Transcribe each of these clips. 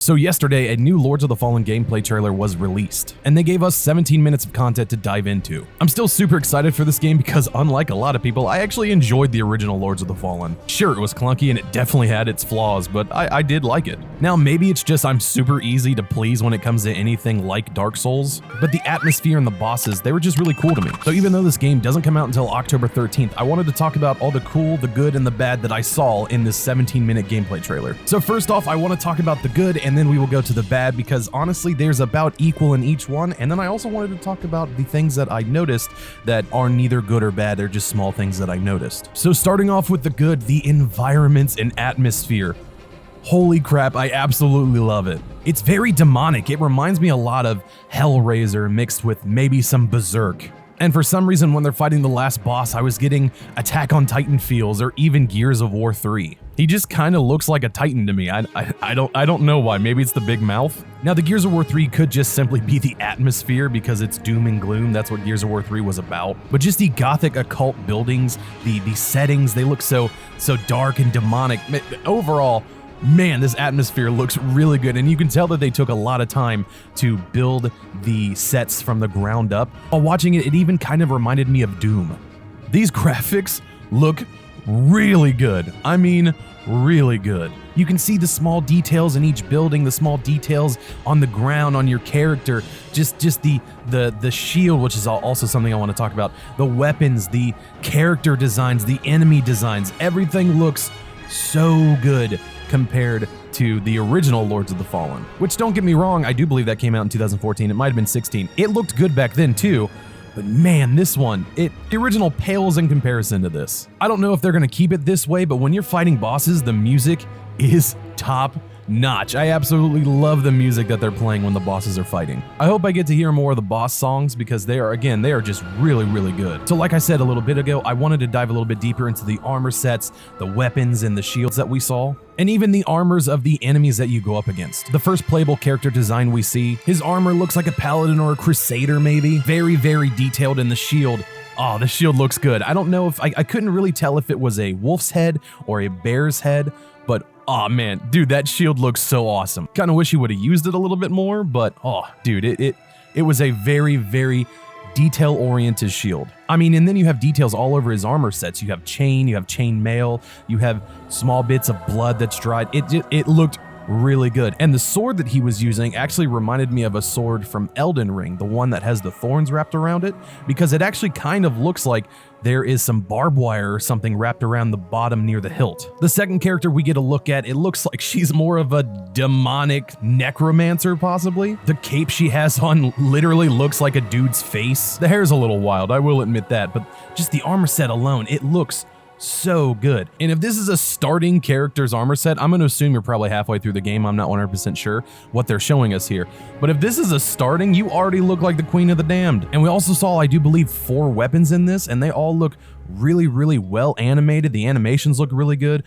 So yesterday, a new Lords of the Fallen gameplay trailer was released, and they gave us 17 minutes of content to dive into. I'm still super excited for this game because unlike a lot of people, I actually enjoyed the original Lords of the Fallen. Sure, it was clunky and it definitely had its flaws, but I did like it. Now maybe it's just I'm super easy to please when it comes to anything like Dark Souls, but the atmosphere and the bosses, they were just really cool to me. So even though this game doesn't come out until October 13th, I wanted to talk about all the cool, the good, and the bad that I saw in this 17-minute gameplay trailer. So first off, I want to talk about the good, and then we will go to the bad, because honestly there's about equal in each one. And then I also wanted to talk about the things that I noticed that are neither good or bad, they're just small things that I noticed. So starting off with the good, the environments and atmosphere. Holy crap, I absolutely love it. It's very demonic. It reminds me a lot of Hellraiser mixed with maybe some Berserk. And for some reason, when they're fighting the last boss, I was getting Attack on Titan feels, or even Gears of War 3. He just kind of looks like a Titan to me. I don't know why. Maybe it's the big mouth. Now, the Gears of War 3 could just simply be the atmosphere because it's doom and gloom. That's what Gears of War 3 was about. But just the gothic occult buildings, the settings, they look so dark and demonic. Overall, man, this atmosphere looks really good, and you can tell that they took a lot of time to build the sets from the ground up. While watching it, it even kind of reminded me of Doom. These graphics look really good. I mean, really good. You can see the small details in each building, the small details on the ground, on your character, just the shield, which is also something I want to talk about, the weapons, the character designs, the enemy designs, everything looks so good compared to the original Lords of the Fallen. Which, don't get me wrong, I do believe that came out in 2014. It might have been 16. It looked good back then too, but man, this one, the original pales in comparison to this. I don't know if they're gonna keep it this way, but when you're fighting bosses, the music is top notch. I absolutely love the music that they're playing when the bosses are fighting. I hope I get to hear more of the boss songs because they are just really, really good. So like I said a little bit ago, I wanted to dive a little bit deeper into the armor sets, the weapons, and the shields that we saw, and even the armors of the enemies that you go up against. The first playable character design we see, his armor looks like a paladin or a crusader maybe. Very, very detailed in the shield. Oh, the shield looks good. I don't know if, I couldn't really tell if it was a wolf's head or a bear's head, but oh man, dude, that shield looks so awesome. Kind of wish he would have used it a little bit more, but oh, dude, it was a very, very detail-oriented shield. I mean, and then you have details all over his armor sets. You have chain mail, you have small bits of blood that's dried. It looked really good. And the sword that he was using actually reminded me of a sword from Elden Ring, the one that has the thorns wrapped around it, because it actually kind of looks like there is some barbed wire or something wrapped around the bottom near the hilt. The second character we get a look at, it looks like she's more of a demonic necromancer, possibly. The cape she has on literally looks like a dude's face. The hair's a little wild, I will admit that, but just the armor set alone, it looks so good. And if this is a starting character's armor set, I'm going to assume you're probably halfway through the game. I'm not 100% sure what they're showing us here. But if this is a starting, you already look like the Queen of the Damned. And we also saw, I do believe, 4 weapons in this, and they all look really, really well animated. The animations look really good.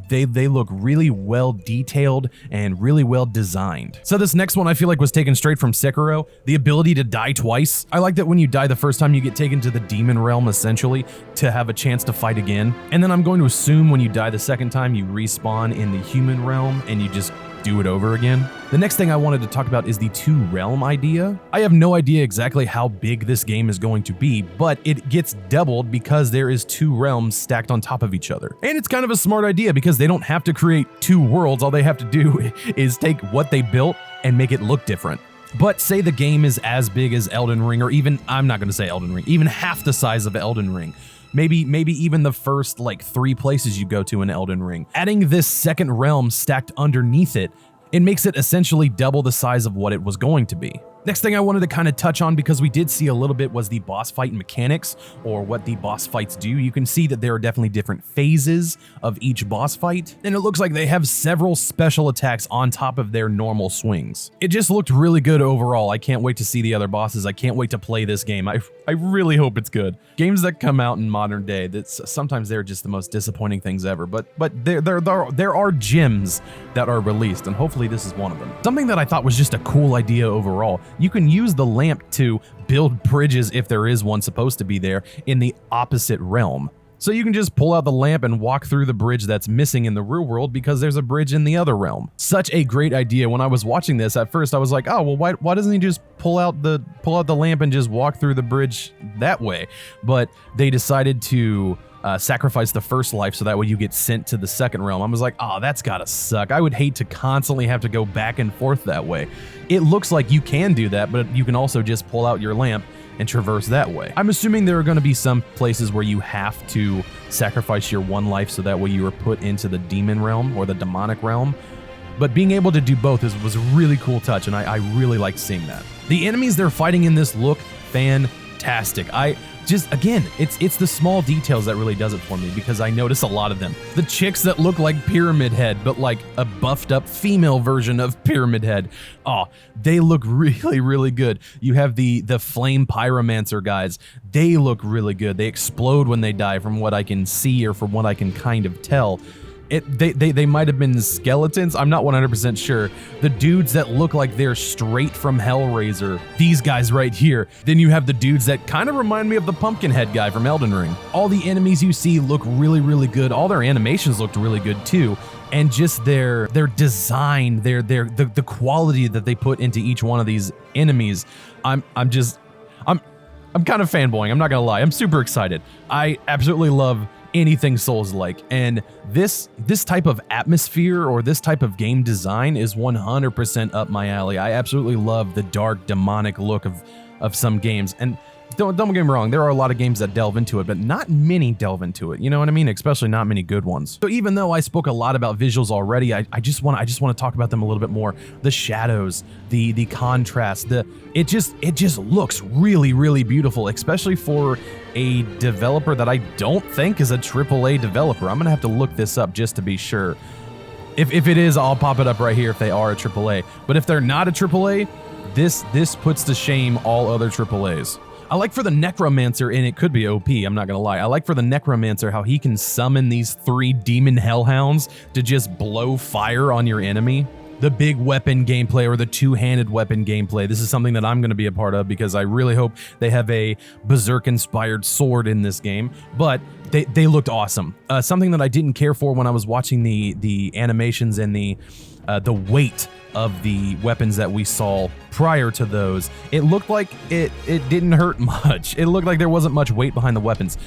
They look really well detailed and really well designed. So this next one I feel like was taken straight from Sekiro, the ability to die twice. I like that when you die the first time, you get taken to the demon realm essentially to have a chance to fight again. And then I'm going to assume when you die the second time, you respawn in the human realm and you just do it over again. The next thing I wanted to talk about is the 2-realm idea. I have no idea exactly how big this game is going to be, but it gets doubled because there is 2 realms stacked on top of each other. And it's kind of a smart idea because they don't have to create 2 worlds. All they have to do is take what they built and make it look different. But say the game is as big as Elden Ring, or even, I'm not going to say Elden Ring, even half the size of Elden Ring. Maybe even the first 3 places you go to in Elden Ring. Adding this second realm stacked underneath it, it makes it essentially double the size of what it was going to be. Next thing I wanted to kind of touch on, because we did see a little bit, was the boss fight mechanics, or what the boss fights do. You can see that there are definitely different phases of each boss fight, and it looks like they have several special attacks on top of their normal swings. It just looked really good overall. I can't wait to see the other bosses. I can't wait to play this game. I really hope it's good. Games that come out in modern day, sometimes they're just the most disappointing things ever, but there are gems that are released, and hopefully this is one of them. Something that I thought was just a cool idea overall. You can use the lamp to build bridges, if there is one supposed to be there, in the opposite realm. So you can just pull out the lamp and walk through the bridge that's missing in the real world because there's a bridge in the other realm. Such a great idea. When I was watching this at first, I was like, oh, well, why doesn't he just pull out the lamp and just walk through the bridge that way? But they decided to sacrifice the first life so that way you get sent to the second realm. I was like, oh, that's gotta suck. I would hate to constantly have to go back and forth that way. It looks like you can do that, but you can also just pull out your lamp and traverse that way. I'm assuming there are going to be some places where you have to sacrifice your one life so that way you are put into the demon realm or the demonic realm. But being able to do both was a really cool touch, and I really liked seeing that. The enemies they're fighting in this look fantastic. Again, it's the small details that really does it for me because I notice a lot of them. The chicks that look like Pyramid Head, but like a buffed up female version of Pyramid Head. Oh, they look really, really good. You have the flame pyromancer guys. They look really good. They explode when they die from what I can see or from what I can kind of tell. They might have been skeletons. I'm not 100% sure. The dudes that look like they're straight from Hellraiser. These guys right here. Then you have the dudes that kind of remind me of the Pumpkinhead guy from Elden Ring. All the enemies you see look really, really good. All their animations looked really good too. And just their design, the quality that they put into each one of these enemies. I'm kind of fanboying. I'm not gonna lie. I'm super excited. I absolutely love anything Souls-like, and this type of atmosphere or this type of game design is 100% up my alley. I absolutely love the dark demonic look of some games, and don't get me wrong, there are a lot of games that delve into it, but not many delve into it, you know what I mean? Especially not many good ones. So even though I spoke a lot about visuals already, I just want to talk about them a little bit more. The shadows, the contrast, it just looks really, really beautiful, especially for a developer that I don't think is a AAA developer. I'm gonna have to look this up just to be sure. If it is, I'll pop it up right here if they are a AAA. But if they're not a AAA, this puts to shame all other AAAs. I like for the Necromancer, and it could be OP, I'm not gonna lie. I like for the Necromancer how he can summon these 3 demon hellhounds to just blow fire on your enemy. The big weapon gameplay or the two-handed weapon gameplay. This is something that I'm gonna be a part of because I really hope they have a Berserk-inspired sword in this game, but they looked awesome. Something that I didn't care for when I was watching the animations and the weight of the weapons that we saw prior to those, it looked like it didn't hurt much. It looked like there wasn't much weight behind the weapons.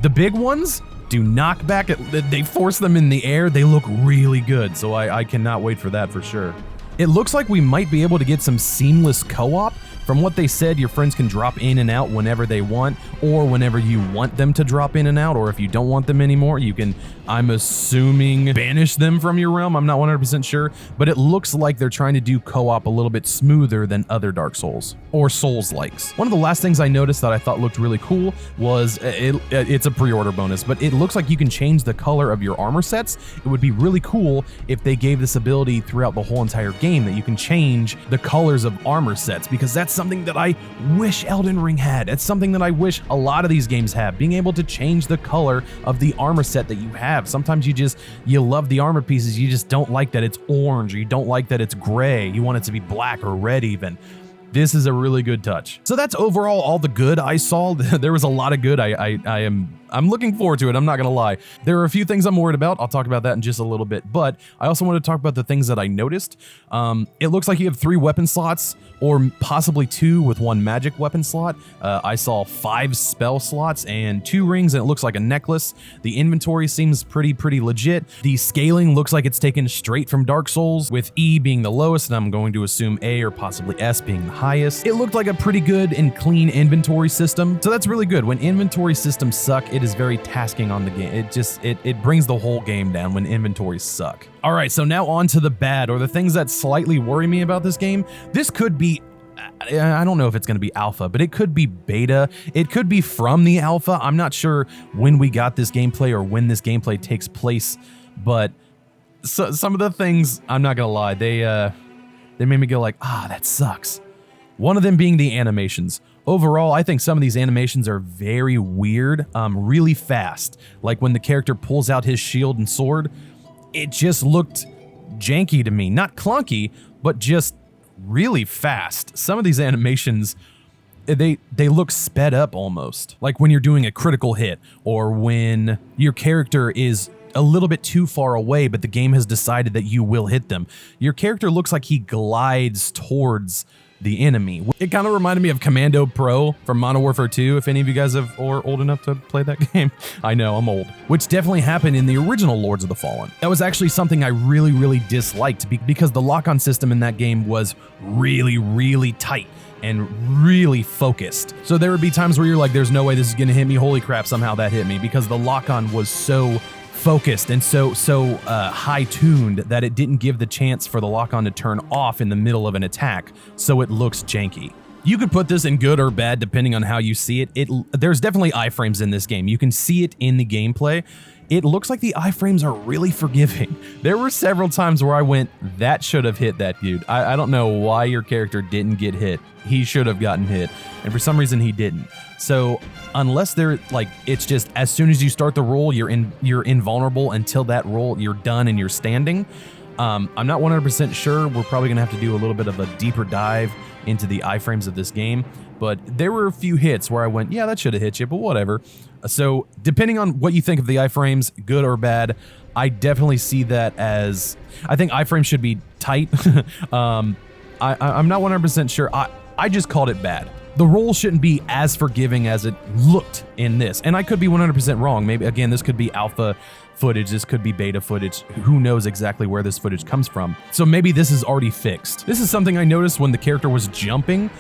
The big ones do knockback. They force them in the air. They look really good, so I cannot wait for that for sure. It looks like we might be able to get some seamless co-op. From what they said, your friends can drop in and out whenever they want, or whenever you want them to drop in and out, or if you don't want them anymore, you can, I'm assuming, banish them from your realm. I'm not 100% sure, but it looks like they're trying to do co-op a little bit smoother than other Dark Souls, or Souls-likes. One of the last things I noticed that I thought looked really cool was, it's a pre-order bonus, but it looks like you can change the color of your armor sets. It would be really cool if they gave this ability throughout the whole entire game, that you can change the colors of armor sets, because that's something that I wish Elden Ring had. It's something that I wish a lot of these games have, being able to change the color of the armor set that you have. Sometimes you love the armor pieces, you just don't like that it's orange, or you don't like that it's gray, you want it to be black or red even. This is a really good touch. So that's overall all the good I saw. There was a lot of good. I'm looking forward to it, I'm not gonna lie. There are a few things I'm worried about. I'll talk about that in just a little bit, but I also want to talk about the things that I noticed. It looks like you have 3 weapon slots, or possibly 2 with 1 magic weapon slot. I saw 5 spell slots and 2 rings, and it looks like a necklace. The inventory seems pretty legit. The scaling looks like it's taken straight from Dark Souls, with E being the lowest, and I'm going to assume A or possibly S being the highest. It looked like a pretty good and clean inventory system, so that's really good. When inventory systems suck, it is very tasking on the game. It brings the whole game down when inventories suck. All right, so now on to the bad, or the things that slightly worry me about this game. This could be, I don't know if it's going to be alpha, but it could be beta. It could be from the alpha. I'm not sure when we got this gameplay or when this gameplay takes place, but some of the things, I'm not gonna lie, they made me go like, that sucks. One of them being the animations. Overall, I think some of these animations are very weird, really fast. Like when the character pulls out his shield and sword, it just looked janky to me. Not clunky, but just really fast. Some of these animations, they look sped up almost. Like when you're doing a critical hit, or when your character is a little bit too far away, but the game has decided that you will hit them. Your character looks like he glides towards the enemy. It kind of reminded me of Commando Pro from Modern Warfare 2, if any of you guys are old enough to play that game. I know, I'm old. Which definitely happened in the original Lords of the Fallen. That was actually something I really disliked because the lock-on system in that game was really tight and really focused. So there would be times where you're like, there's no way this is gonna hit me. Holy crap, somehow that hit me, because the lock-on was so focused and so high-tuned that it didn't give the chance for the lock-on to turn off in the middle of an attack, so it looks janky. You could put this in good or bad depending on how you see it. There's definitely iframes in this game. You can see it in the gameplay. It looks like the iframes are really forgiving. There were several times where I went, that should have hit that dude. I don't know why your character didn't get hit. He should have gotten hit, and for some reason he didn't. So unless they're like, it's just as soon as you start the roll, you're invulnerable until that roll, you're done and you're standing. I'm not 100% sure. We're probably gonna have to do a little bit of a deeper dive into the iframes of this game, but there were a few hits where I went, yeah, that should have hit you, but whatever. So depending on what you think of the iframes, good or bad, I definitely see that as, I think iframes should be tight. I'm not 100% sure. I just called it bad. The roll shouldn't be as forgiving as it looked in this. And I could be 100% wrong. Maybe, again, this could be alpha footage, this could be beta footage. Who knows exactly where this footage comes from. So maybe this is already fixed. This is something I noticed when the character was jumping.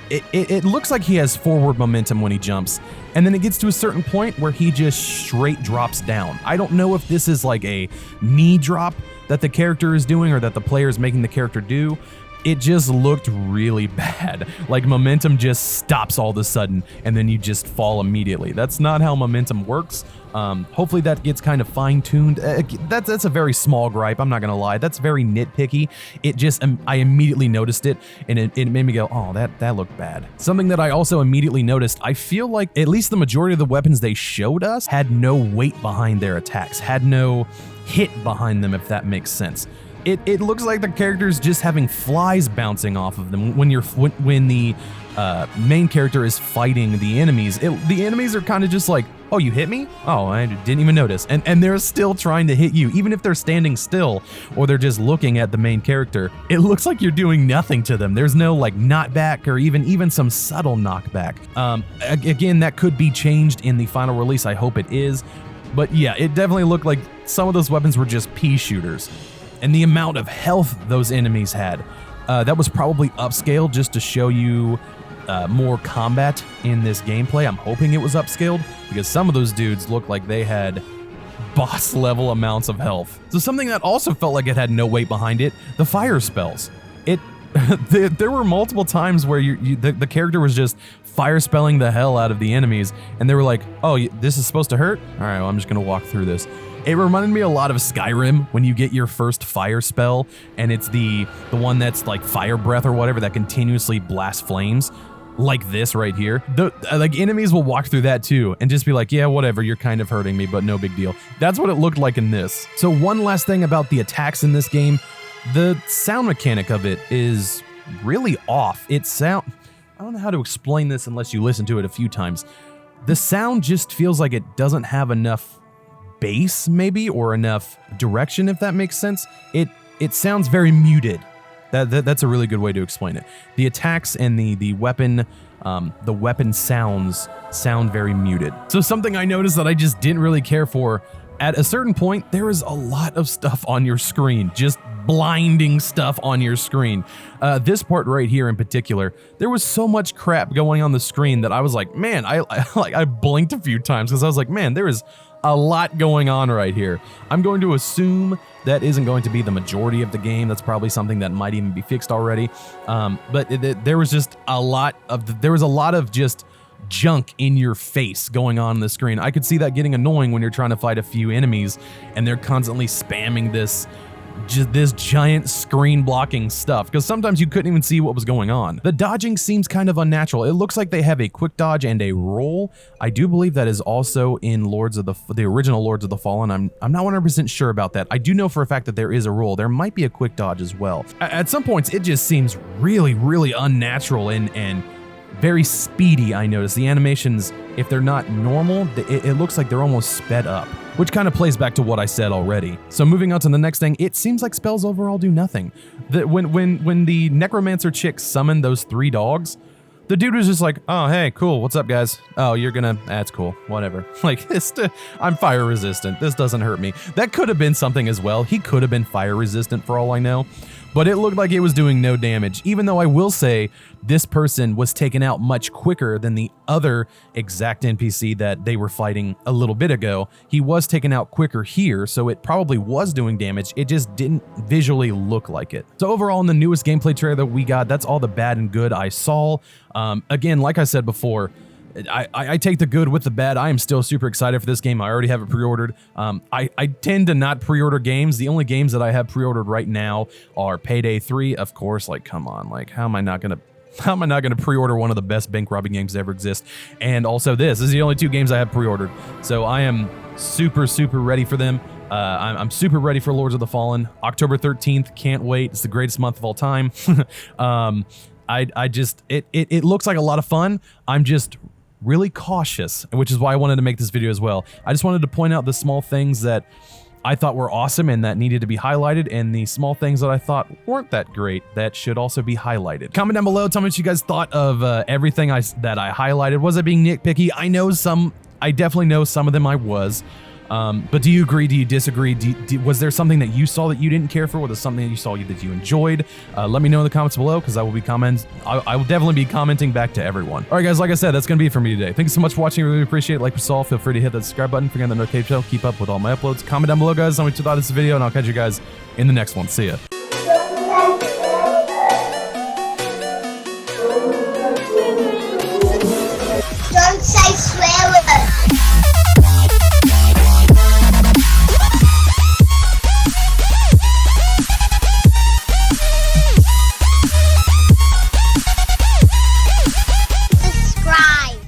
It looks like he has forward momentum when he jumps, and then it gets to a certain point where he just straight drops down. I don't know if this is like a knee drop that the character is doing or that the player is making the character do. It just looked really bad. Like momentum just stops all of a sudden and then you just fall immediately. That's not how momentum works. Hopefully that gets kind of fine-tuned. That's a very small gripe, I'm not gonna lie. That's very nitpicky. It just, I immediately noticed it and it made me go, oh, that looked bad. Something that I also immediately noticed, I feel like at least the majority of the weapons they showed us had no weight behind their attacks, had no hit behind them, if that makes sense. It looks like the character's just having flies bouncing off of them when the main character is fighting the enemies. The enemies are kind of just like, oh, you hit me? Oh, I didn't even notice. And they're still trying to hit you, even if they're standing still or they're just looking at the main character. It looks like you're doing nothing to them. There's no like knockback or even some subtle knockback. Again, that could be changed in the final release. I hope it is. But yeah, it definitely looked like some of those weapons were just pea shooters. And the amount of health those enemies had, that was probably upscaled just to show you more combat in this gameplay. I'm hoping it was upscaled because some of those dudes looked like they had boss level amounts of health. So something that also felt like it had no weight behind it, the fire spells. There were multiple times where the character was just fire spelling the hell out of the enemies and they were like, oh, this is supposed to hurt? All right, well, I'm just gonna walk through this. It reminded me a lot of Skyrim when you get your first fire spell and it's the one that's like fire breath or whatever that continuously blasts flames, like this right here. Like enemies will walk through that too and just be like, yeah, whatever, you're kind of hurting me, but no big deal. That's what it looked like in this. So one last thing about the attacks in this game, the sound mechanic of it is really off. I don't know how to explain this unless you listen to it a few times. The sound just feels like it doesn't have enough bass maybe or enough direction, if that makes sense. It sounds very muted. That's a really good way to explain it. The attacks and the weapon sounds sound very muted. So something I noticed that I just didn't really care for, at a certain point there is a lot of stuff on your screen, just blinding stuff on your screen. This part right here in particular, there was so much crap going on the screen that I was like, man, I blinked a few times because I was like, man, there is a lot going on right here. I'm going to assume that isn't going to be the majority of the game. That's probably something that might even be fixed already. But there was just a lot of just junk in your face going on the screen. I could see that getting annoying when you're trying to fight a few enemies and they're constantly spamming this giant screen blocking stuff, because sometimes you couldn't even see what was going on. The dodging seems kind of unnatural. It looks like they have a quick dodge and a roll. I do believe that is also in the original Lords of the Fallen. I'm not 100% sure about that. I do know for a fact that there is a roll. There might be a quick dodge as well. At some points, it just seems really, really unnatural and very speedy, I noticed. The animations, if they're not normal, it looks like they're almost sped up, which kind of plays back to what I said already. So moving on to the next thing, it seems like spells overall do nothing. When the necromancer chick summoned those 3 dogs, the dude was just like, oh, hey, cool, what's up, guys? Oh, you're gonna, that's cool, whatever. Like, I'm fire resistant, this doesn't hurt me. That could have been something as well. He could have been fire resistant for all I know, but it looked like it was doing no damage, even though I will say this person was taken out much quicker than the other exact NPC that they were fighting a little bit ago. He was taken out quicker here, so it probably was doing damage. It just didn't visually look like it. So overall, in the newest gameplay trailer that we got, that's all the bad and good I saw. Again, like I said before, I take the good with the bad. I am still super excited for this game. I already have it pre-ordered. I tend to not pre-order games. The only games that I have pre-ordered right now are Payday 3, of course. Like, come on, like, how am I not gonna pre-order one of the best bank robbing games that ever exist? And also this is the only 2 games I have pre-ordered. So I am super ready for them. I'm super ready for Lords of the Fallen. October 13th, can't wait. It's the greatest month of all time. It looks like a lot of fun. I'm just really cautious, which is why I wanted to make this video as well. I just wanted to point out the small things that I thought were awesome and that needed to be highlighted, and the small things that I thought weren't that great that should also be highlighted. Comment down below, tell me what you guys thought of everything that I highlighted. Was I being nitpicky? I definitely know some of them I was. But do you agree? Do you disagree? Was there something that you saw that you didn't care for? Was there something that you saw that you enjoyed? Let me know in the comments below, because I will definitely be commenting back to everyone. All right, guys, like I said, that's going to be it for me today. Thank you so much for watching. I really appreciate it. Like we saw, feel free to hit that subscribe button. Forget the notification bell. Keep up with all my uploads. Comment down below, guys. Tell me what you thought of this video, and I'll catch you guys in the next one. See ya.